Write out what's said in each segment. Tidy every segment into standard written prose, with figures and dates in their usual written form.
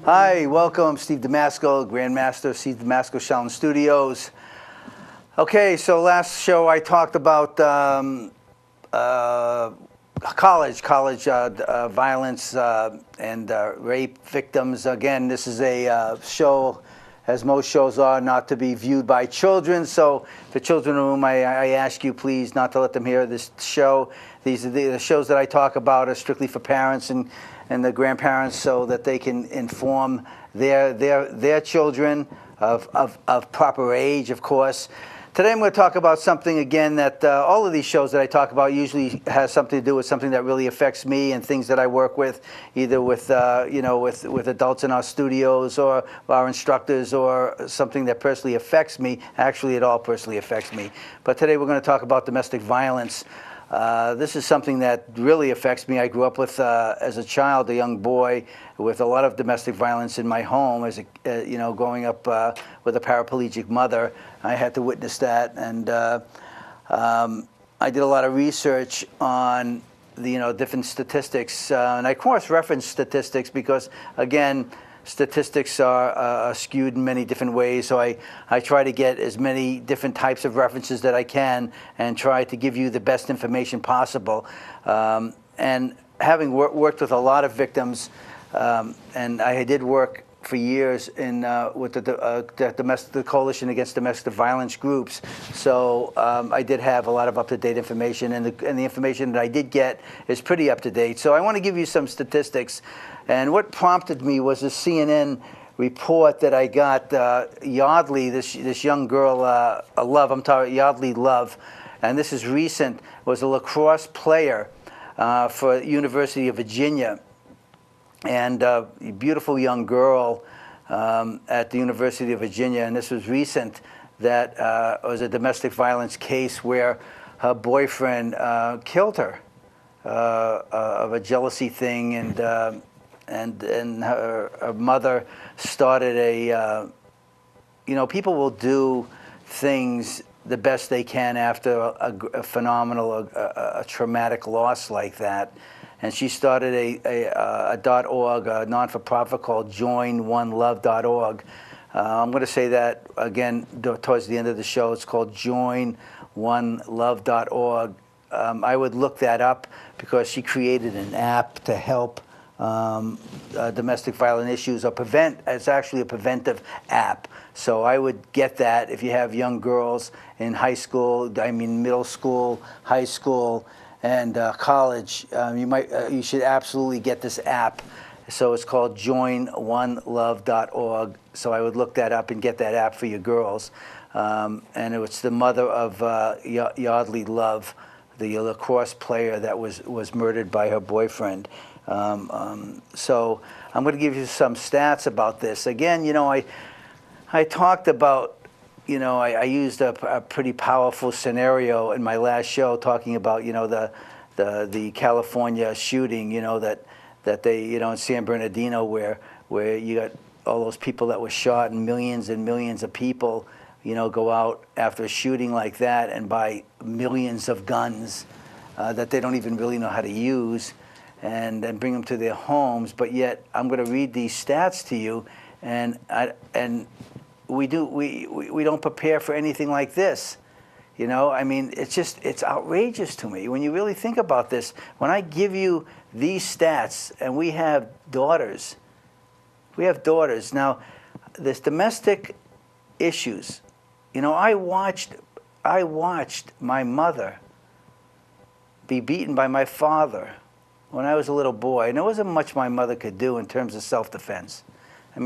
Hi, welcome, Steve Damasco, Grandmaster, Steve Damasco, Shaolin Studios. Okay, so last show I talked about college violence and rape victims. Again, this is a show, as most shows are, not to be viewed by children. So the children in the room, I ask you please not to let them hear this show. These are the shows that I talk about are strictly for parents and the grandparents, so that they can inform their children of proper age, of course. Today I'm going to talk about something again that all of these shows that I talk about usually has something to do with something that really affects me and things that I work with, either with with adults in our studios or our instructors, or something that personally affects me. Actually, it all personally affects me. But today we're going to talk about domestic violence. This is something that really affects me. I grew up with, as a child, a young boy, with a lot of domestic violence in my home. As a, growing up with a paraplegic mother, I had to witness that, and I did a lot of research on the different statistics, and I cross-reference statistics because, again, statistics are skewed in many different ways, so I try to get as many different types of references that I can and try to give you the best information possible. And having worked with a lot of victims, and I did work for years in with the Coalition Against Domestic Violence groups, so I did have a lot of up-to-date information, and the information that I did get is pretty up-to-date. So I want to give you some statistics. And what prompted me was a CNN report that I got. Yardley, this young girl, Love, I'm talking Yardley Love, and this is recent, was a lacrosse player for University of Virginia, and a beautiful young girl at the University of Virginia. And this was recent, that was a domestic violence case where her boyfriend killed her of a jealousy thing, and her mother started a, people will do things the best they can after a phenomenal, a traumatic loss like that. And she started a .org, a non-for-profit called joinonelove.org. I'm going to say that again towards the end of the show. It's called joinonelove.org. I would look that up because she created an app to help domestic violence issues, or prevent. It's actually a preventive app. So I would get that if you have young girls in high school, middle school, high school, and college. You should absolutely get this app. So it's called joinonelove.org. So I would look that up and get that app for your girls. And it's the mother of Yardley Love, the lacrosse player that was murdered by her boyfriend. So I'm going to give you some stats about this. Again, I talked about, I used a pretty powerful scenario in my last show, talking about, the California shooting, that they, in San Bernardino, where you got all those people that were shot, and millions of people, go out after a shooting like that and buy millions of guns that they don't even really know how to use, and then bring them to their homes. But yet I'm going to read these stats to you, and we don't prepare for anything like this. It's outrageous to me when you really think about this. When I give you these stats, and we have daughters. Now, this domestic issues, I watched my mother be beaten by my father when I was a little boy, and there wasn't much my mother could do in terms of self-defense.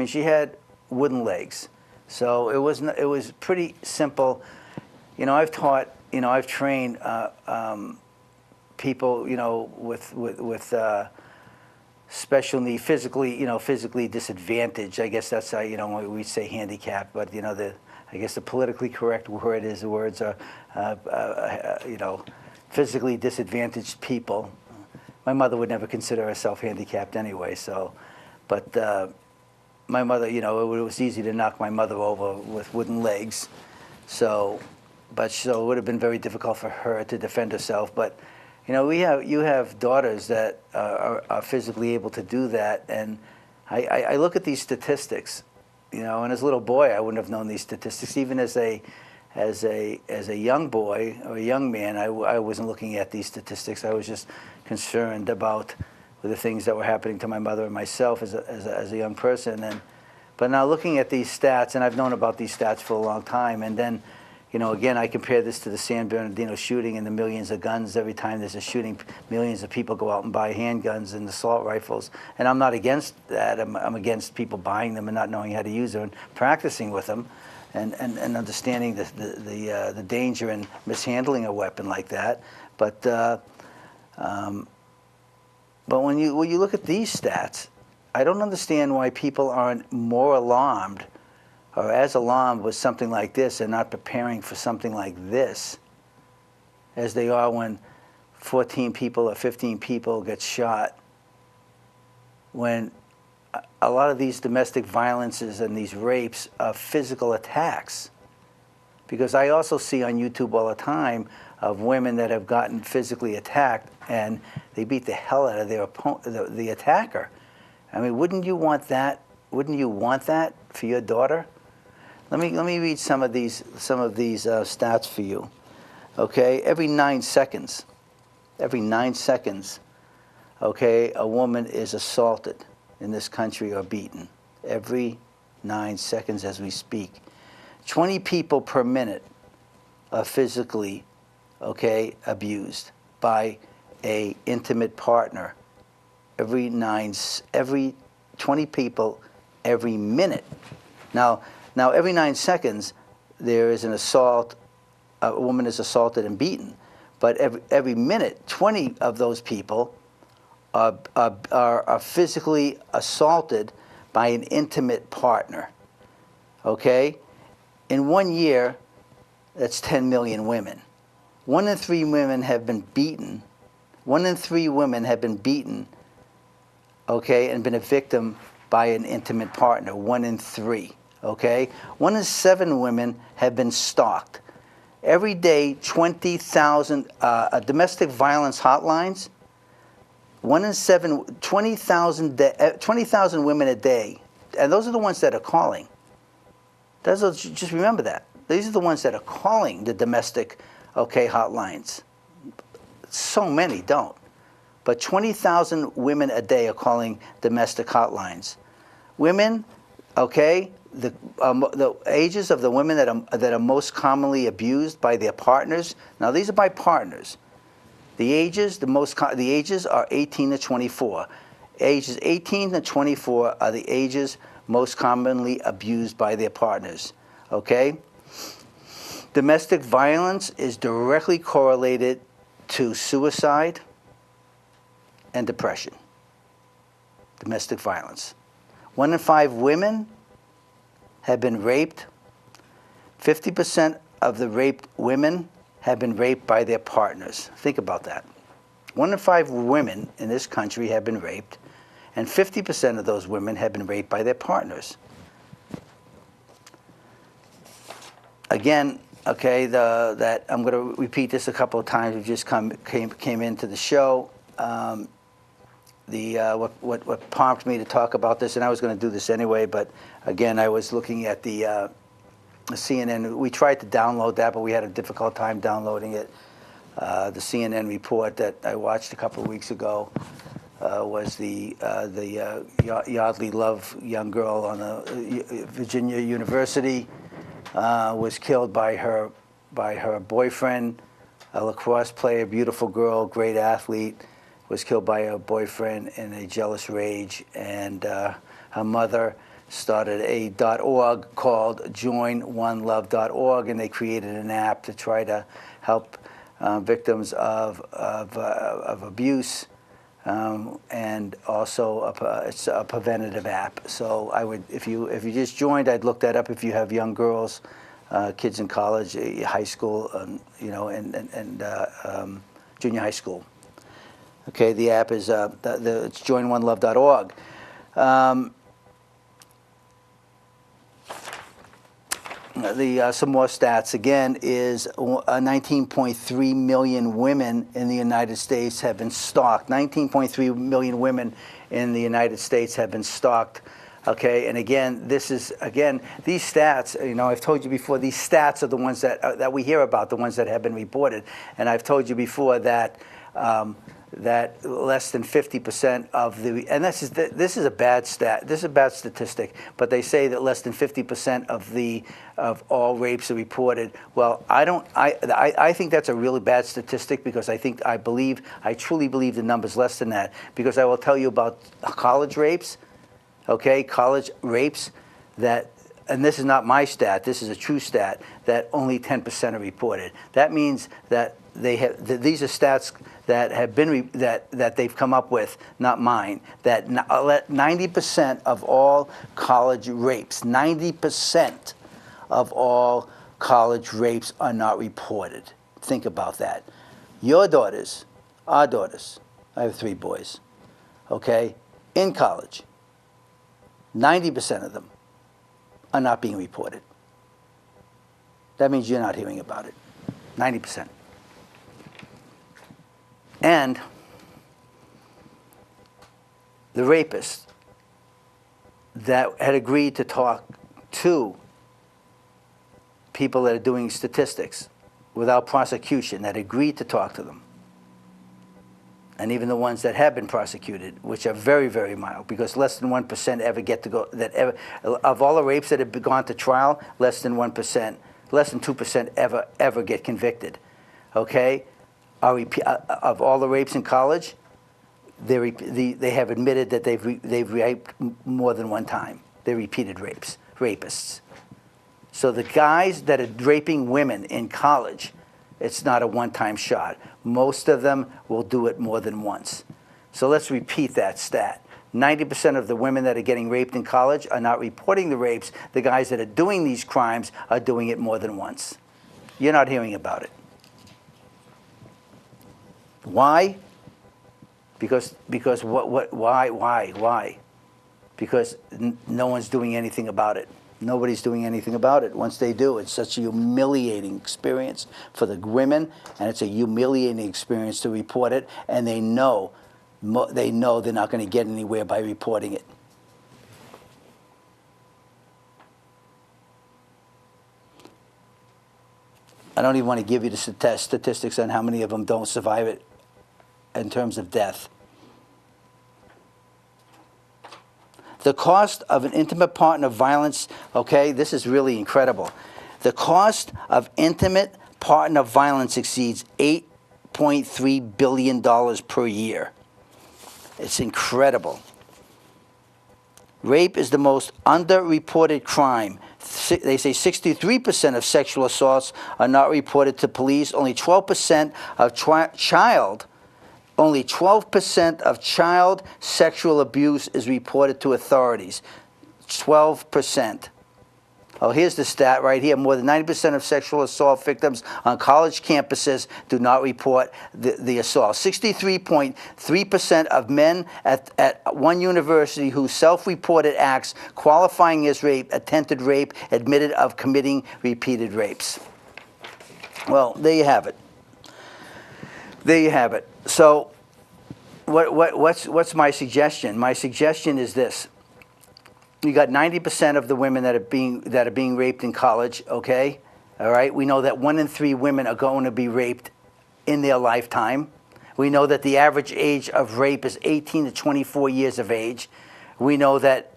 She had wooden legs, so it was pretty simple. I've taught, I've trained people, with special need, physically disadvantaged. I guess that's how, we say handicapped, but I guess the politically correct word is, the words are, physically disadvantaged people. My mother would never consider herself handicapped anyway, so, but my mother, it was easy to knock my mother over with wooden legs, so it would have been very difficult for her to defend herself. But you have daughters that are physically able to do that, and I look at these statistics, you know, and as a little boy, I wouldn't have known these statistics. Even as a young boy or a young man, I wasn't looking at these statistics. I was just concerned about the things that were happening to my mother and myself as a young person. But now looking at these stats, and I've known about these stats for a long time, and then, you know, again, I compare this to the San Bernardino shooting and the millions of guns. Every time there's a shooting, millions of people go out and buy handguns and assault rifles. And I'm not against that. I'm against people buying them and not knowing how to use them and practicing with them and understanding the danger in mishandling a weapon like that. But when you look at these stats, I don't understand why people aren't more alarmed or as alarmed with something like this and not preparing for something like this as they are when 14 people or 15 people get shot, when a lot of these domestic violences and these rapes are physical attacks. Because I also see on YouTube all the time of women that have gotten physically attacked and they beat the hell out of their opponent, the attacker. I mean, wouldn't you want that? Wouldn't you want that for your daughter? Let me read some of these stats for you. Okay, every 9 seconds, okay, a woman is assaulted in this country or beaten. Every 9 seconds as we speak. 20 people per minute are physically, okay, abused by a intimate partner. Every 20 people every minute. Now every 9 seconds there is an assault. A woman is assaulted and beaten, but every minute 20 of those people are physically assaulted by an intimate partner. Okay, in 1 year, that's 10 million women. 1 in 3 women have been beaten. 1 in 3 women have been beaten, okay, and been a victim by an intimate partner. 1 in 3, okay? 1 in 7 women have been stalked. Every day, 20,000 domestic violence hotlines. 1 in 7, 20,000 women a day, and those are the ones that are calling. Just remember that. These are the ones that are calling the domestic, okay, hotlines. So many don't. But 20,000 women a day are calling domestic hotlines. Women, okay, the ages of the women that are most commonly abused by their partners. Now these are by partners. The ages are 18 to 24. Ages 18 to 24 are the ages most commonly abused by their partners. Okay? Domestic violence is directly correlated to suicide and depression. Domestic violence. 1 in 5 women have been raped. 50% of the raped women have been raped by their partners. Think about that. 1 in 5 women in this country have been raped, and 50% of those women have been raped by their partners. Again, okay, that I'm going to repeat this a couple of times. We just came into the show. What prompted me to talk about this, and I was going to do this anyway, but again, I was looking at the CNN. We tried to download that, but we had a difficult time downloading it. The CNN report that I watched a couple of weeks ago was the Yardley Love young girl on the Virginia University was killed by her boyfriend, a lacrosse player, beautiful girl, great athlete, was killed by her boyfriend in a jealous rage, and her mother started a .org called joinonelove.org, and they created an app to try to help victims of abuse, and also it's a preventative app. So I would, if you just joined, I'd look that up. If you have young girls, kids in college, high school, you know, and junior high school. Okay, the app is it's joinonelove.org. some more stats again is 19.3 million women in the United States have been stalked. 19.3 million women in the United States have been stalked. Okay, and again, this is these stats. You know, I've told you before. These stats are the ones that we hear about, the ones that have been reported. And I've told you before that that less than 50% of the, and this is a bad stat. This is a bad statistic. But they say that less than 50% of all rapes are reported. Well, I think that's a really bad statistic because I truly believe the number's less than that, because I will tell you about college rapes. Okay, college rapes that, and this is not my stat, this is a true stat, that only 10% are reported. That means that these are stats that have been, that they've come up with, not mine, that 90% of all college rapes, 90% of all college rapes are not reported. Think about that. Your daughters, our daughters, I have 3 boys, okay, in college, 90% of them are not being reported. That means you're not hearing about it. 90%. And the rapist that had agreed to talk to people that are doing statistics without prosecution, that agreed to talk to them, and even the ones that have been prosecuted, which are very, very mild, because less than 1% ever get to go, of all the rapes that have gone to trial, less than 1%, less than 2% ever get convicted, okay? Of all the rapes in college, they have admitted that they've raped more than one time. They're repeated rapists. So the guys that are raping women in college, it's not a one-time shot. Most of them will do it more than once. So let's repeat that stat. 90% of the women that are getting raped in college are not reporting the rapes. The guys that are doing these crimes are doing it more than once. You're not hearing about it. Why? Because why? Because no one's doing anything about it. Nobody's doing anything about it. Once they do, it's such a humiliating experience for the women, and it's a humiliating experience to report it, and they know they're not going to get anywhere by reporting it. I don't even want to give you the statistics on how many of them don't survive it in terms of death. The cost of an intimate partner violence, okay, this is really incredible. The cost of intimate partner violence exceeds $8.3 billion per year. It's incredible. Rape is the most underreported crime. They say 63% of sexual assaults are not reported to police. Only 12% of Only 12% of child sexual abuse is reported to authorities. 12%. Oh, here's the stat right here. More than 90% of sexual assault victims on college campuses do not report the assault. 63.3% of men at one university who self-reported acts qualifying as rape, attempted rape, admitted of committing repeated rapes. Well, there you have it. There you have it. So what's my suggestion? My suggestion is this. You got 90% of the women that are being raped in college, okay? All right? We know that 1 in 3 women are going to be raped in their lifetime. We know that the average age of rape is 18 to 24 years of age. We know that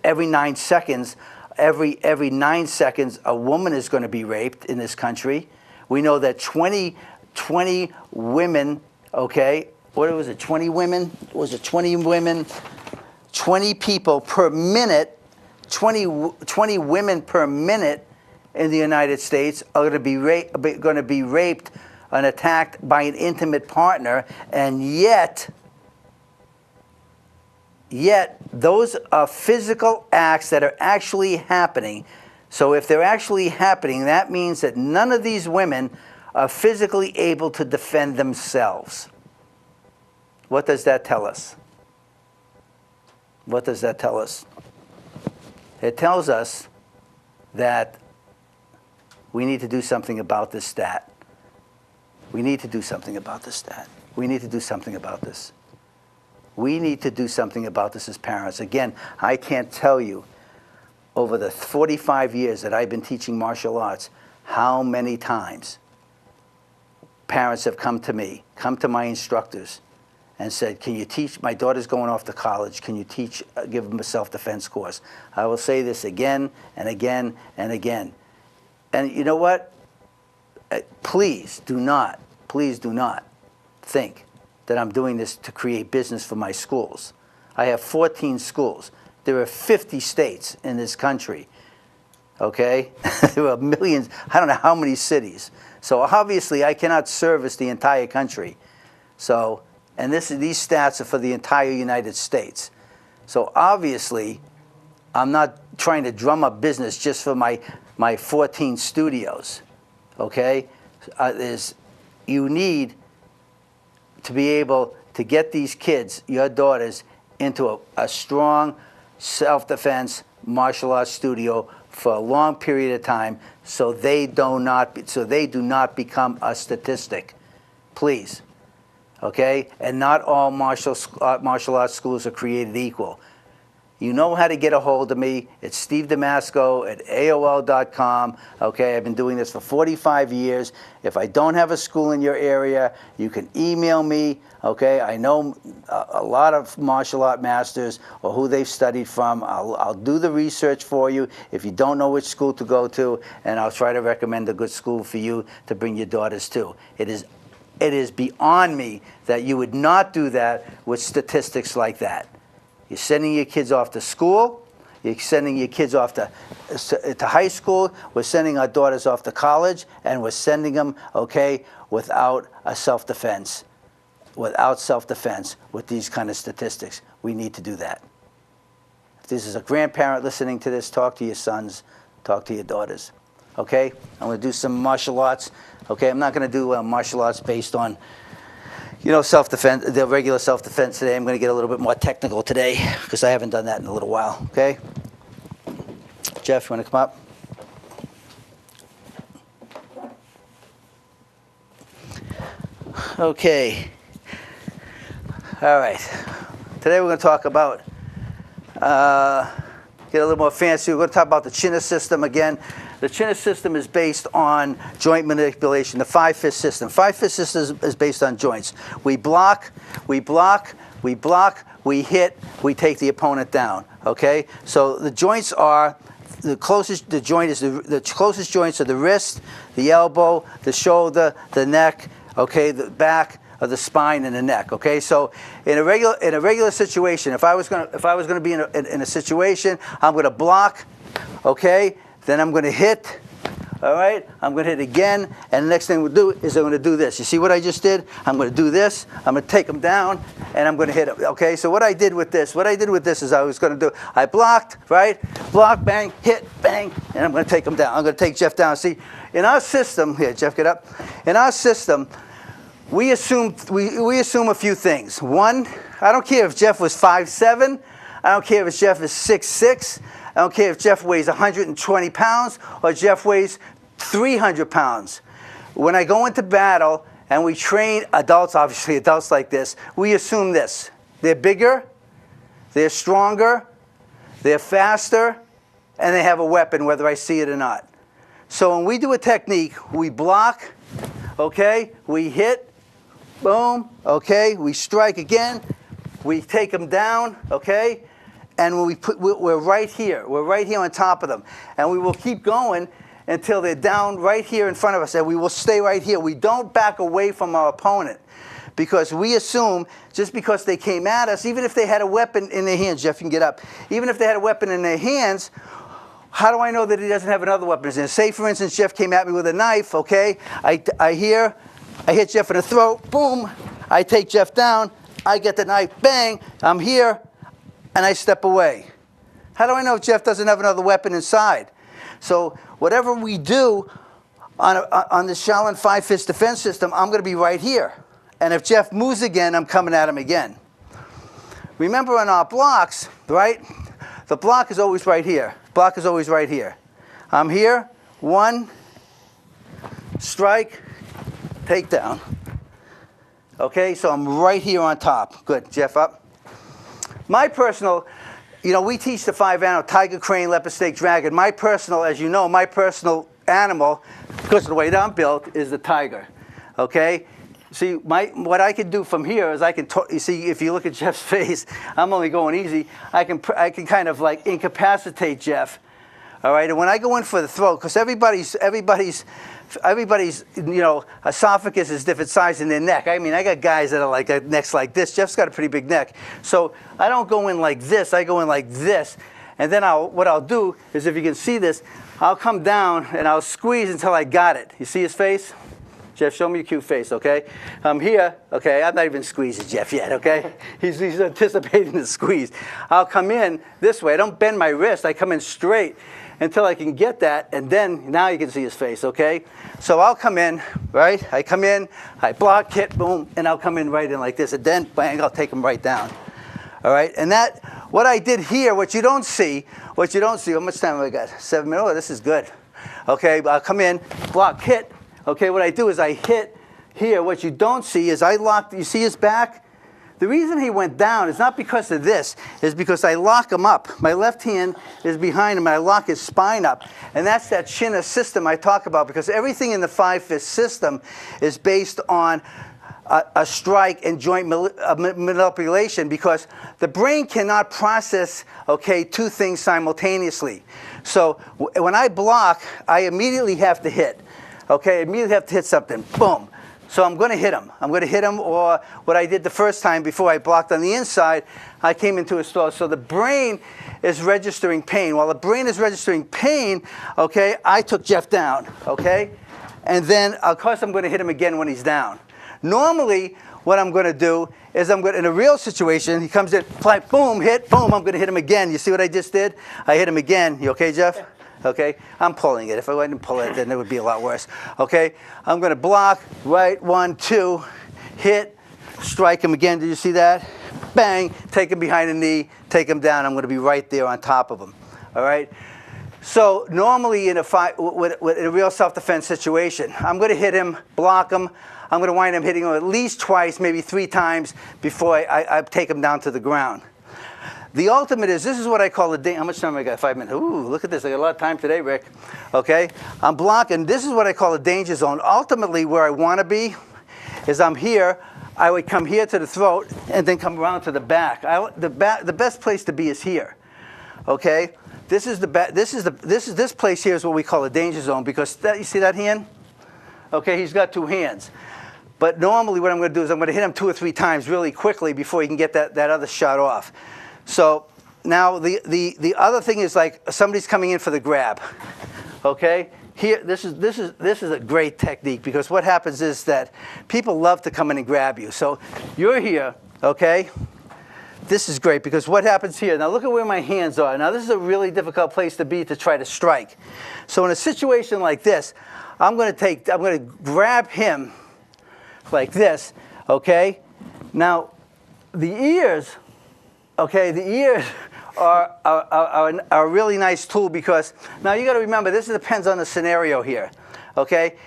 every 9 seconds, every 9 seconds a woman is going to be raped in this country. We know that 20 women, okay? What was it? 20 women? Was it 20 women? 20 people per minute, 20 women per minute in the United States are going to be raped and attacked by an intimate partner, and yet those are physical acts that are actually happening. So if they're actually happening, that means that none of these women are physically able to defend themselves. What does that tell us? What does that tell us? It tells us that we need to do something about this stat. We need to do something about this stat. We need to do something about this. We need to do something about this as parents. Again, I can't tell you over the 45 years that I've been teaching martial arts how many times parents have come to me, come to my instructors, and said, can you teach, my daughter's going off to college, can you teach, give them a self-defense course? I will say this again and again and again. And you know what? Please do not think that I'm doing this to create business for my schools. I have 14 schools. There are 50 states in this country, okay? There are millions, I don't know how many cities. So obviously I cannot service the entire country. So, and these stats are for the entire United States. So obviously I'm not trying to drum up business just for my 14 studios, okay? You need to be able to get these kids, your daughters, into a strong self-defense martial arts studio for a long period of time, so they do not become a statistic, please, okay? And not all martial arts schools are created equal. You know how to get a hold of me. It's Steve Damasco at AOL.com. Okay, I've been doing this for 45 years. If I don't have a school in your area, you can email me. Okay, I know a lot of martial art masters or who they've studied from. I'll do the research for you if you don't know which school to go to, and I'll try to recommend a good school for you to bring your daughters to. It is beyond me that you would not do that with statistics like that. You're sending your kids off to school. You're sending your kids off to high school. We're sending our daughters off to college, and we're sending them, okay, without a self-defense. Without self-defense, with these kind of statistics. We need to do that. If this is a grandparent listening to this, talk to your sons, talk to your daughters. Okay? I'm going to do some martial arts. Okay? I'm not going to do martial arts based on, you know, self-defense, the regular self-defense today. I'm going to get a little bit more technical today because I haven't done that in a little while, okay? Jeff, you want to come up? Okay. All right. Today we're going to talk about, get a little more fancy. We're going to talk about the China system again. The China system is based on joint manipulation, the 5-fist system. 5-fist system is based on joints. We block, we block, we block, we hit, we take the opponent down, okay? So the joints are, the closest joints are the wrist, the elbow, the shoulder, the neck, okay, the back of the spine and the neck, okay? So in a regular situation, if I was going to be in a situation, I'm going to block, okay? Then I'm going to hit, all right? I'm going to hit again, and the next thing we'll do is I'm going to do this. You see what I just did? I'm going to do this. I'm going to take them down, and I'm going to hit them, okay? So what I did with this is I was going to do, I blocked, right? Block, bang, hit, bang, and I'm going to take them down. I'm going to take Jeff down. See, in our system, here, Jeff, get up. In our system, we assume a few things. One, I don't care if Jeff was 5'7". I don't care if Jeff is 6'6". I don't care if Jeff weighs 120 pounds or Jeff weighs 300 pounds. When I go into battle and we train adults, obviously adults like this, we assume this. They're bigger, they're stronger, they're faster, and they have a weapon, whether I see it or not. So when we do a technique, we block, okay, we hit, boom, okay, we strike again, we take them down, okay, and when we're right here on top of them. And we will keep going until they're down right here in front of us, and we will stay right here. We don't back away from our opponent because we assume just because they came at us, even if they had a weapon in their hands, Jeff, you can get up. Even if they had a weapon in their hands, how do I know that he doesn't have another weapon in his hand? Say, for instance, Jeff came at me with a knife, okay? I hit Jeff in the throat, boom. I take Jeff down, I get the knife, bang, I'm here. And I step away. How do I know if Jeff doesn't have another weapon inside? So whatever we do on the Shaolin 5-fist defense system, I'm going to be right here. And if Jeff moves again, I'm coming at him again. Remember on our blocks, right? The block is always right here. Block is always right here. I'm here, 1, strike, takedown. Okay, so I'm right here on top. Good, Jeff, up. My personal, we teach the 5 animals, tiger, crane, leopard, snake, dragon. My personal, as you know, my personal animal, because of the way that I'm built, is the tiger. Okay? See, what I can do from here is you see, if you look at Jeff's face, I'm only going easy. I can kind of like incapacitate Jeff. All right, and when I go in for the throat, because everybody's esophagus is different size in their neck. I mean, I got guys that are like necks like this. Jeff's got a pretty big neck, so I don't go in like this. I go in like this, and then what I'll do is, if you can see this, I'll come down and I'll squeeze until I got it. You see his face? Jeff, show me your cute face, okay? I'm here, okay? I'm not even squeezing Jeff yet, okay? He's anticipating the squeeze. I'll come in this way. I don't bend my wrist. I come in straight until I can get that, and then now you can see his face, okay? So I'll come in, right? I come in, I block, hit, boom, and I'll come in right in like this, and then, bang, I'll take him right down. All right? And what I did here, what you don't see, how much time have I got? 7 minutes? Oh, this is good. Okay, I'll come in, block, hit. Okay, what I do is I hit here. What you don't see is I locked, you see his back? The reason he went down is not because of this, is because I lock him up. My left hand is behind him, and I lock his spine up. And that's that Shinna system I talk about, because everything in the 5-fist system is based on a strike and joint manipulation, because the brain cannot process, okay, 2 things simultaneously. So when I block, I immediately have to hit. Okay, I immediately have to hit something. Boom. So I'm going to hit him. I'm going to hit him, or what I did the first time before I blocked on the inside, I came into his throat. So the brain is registering pain. While the brain is registering pain, okay, I took Jeff down, okay? And then, of course, I'm going to hit him again when he's down. Normally, what I'm going to do is in a real situation, he comes in, fly, boom, hit, boom, I'm going to hit him again. You see what I just did? I hit him again. You okay, Jeff? Okay, I'm pulling it. If I didn't pull it, then it would be a lot worse. Okay, I'm going to block, right, 1, 2, hit, strike him again. Did you see that? Bang, take him behind the knee, take him down. I'm going to be right there on top of him. All right? So normally in a real self-defense situation, I'm going to hit him, block him. I'm going to wind up hitting him at least twice, maybe 3 times before I take him down to the ground. The ultimate is, this is what I call how much time I got? 5 minutes. Ooh, look at this. I got a lot of time today, Rick. Okay? I'm blocking. This is what I call a danger zone. Ultimately, where I want to be is I'm here. I would come here to the throat and then come around to the back. The best place to be is here. Okay? This place here is what we call a danger zone, because you see that hand? Okay, he's got 2 hands. But normally what I'm going to do is I'm going to hit him 2 or 3 times really quickly before he can get that other shot off. So now the other thing is, like, somebody's coming in for the grab. Okay? Here, this is a great technique, because what happens is that people love to come in and grab you. So you're here, okay? This is great, because what happens here, now look at where my hands are. Now this is a really difficult place to be to try to strike. So in a situation like this, I'm going to grab him like this, okay? Now the ears are a really nice tool, because now you got to remember, this depends on the scenario here, okay?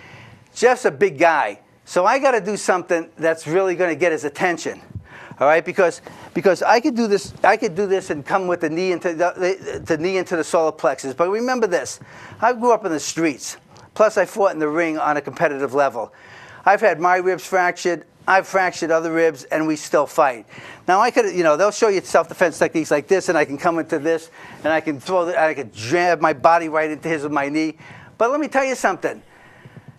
Jeff's a big guy, so I got to do something that's really going to get his attention, all right? Because I could do this and come with the knee into the solar plexus. But remember this: I grew up in the streets. Plus, I fought in the ring on a competitive level. I've had my ribs fractured. I've fractured other ribs, and we still fight. Now, I could, they'll show you self-defense techniques like this, and I can come into this, and I can I could jab my body right into his with my knee. But let me tell you something.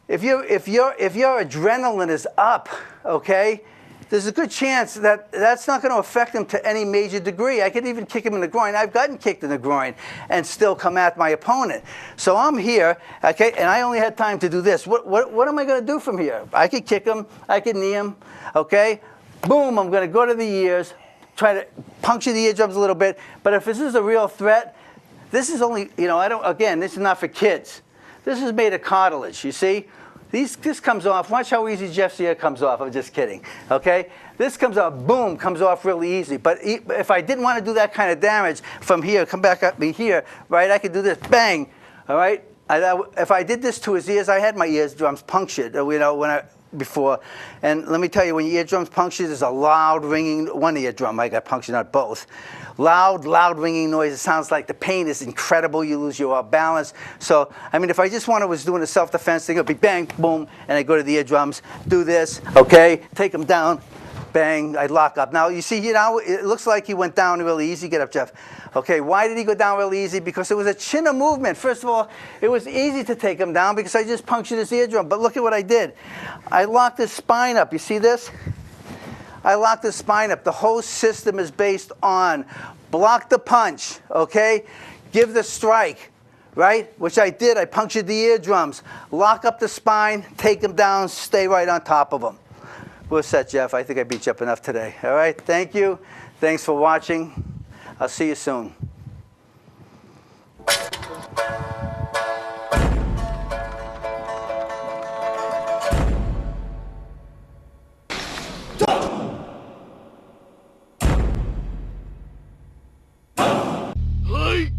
If your adrenaline is up, okay, there's a good chance that that's not going to affect him to any major degree. I could even kick him in the groin. I've gotten kicked in the groin and still come at my opponent. So I'm here, okay, and I only had time to do this. What am I going to do from here? I could kick him. I could knee him, okay? Boom, I'm going to go to the ears, try to puncture the eardrums a little bit. But if this is a real threat, this is only, this is not for kids. This is made of cartilage, you see? This comes off. Watch how easy Jeff's ear comes off. I'm just kidding. Okay? This comes off, boom, comes off really easy. But if I didn't want to do that kind of damage from here, come back at me here, right? I could do this, bang, all right? If I did this to his ears, I had my eardrums punctured, before. And let me tell you, when your eardrums punctured, there's a loud ringing, one eardrum, I got punctured, not both. Loud ringing noise. It sounds like the pain is incredible. You lose your balance. So, I mean, if I just was doing a self-defense thing, it would be bang, boom, and I go to the eardrums, do this, okay, take them down, bang, I'd lock up. Now, you see, it looks like he went down really easy. Get up, Jeff. Okay, why did he go down really easy? Because it was a chinner movement. First of all, it was easy to take him down because I just punctured his eardrum. But look at what I did. I locked his spine up. You see this? I locked his spine up. The whole system is based on block the punch, okay? Give the strike, right? Which I did. I punctured the eardrums. Lock up the spine, take him down, stay right on top of him. We're set, Jeff. I think I beat you up enough today. All right, thank you. Thanks for watching. I'll see you soon. Hey!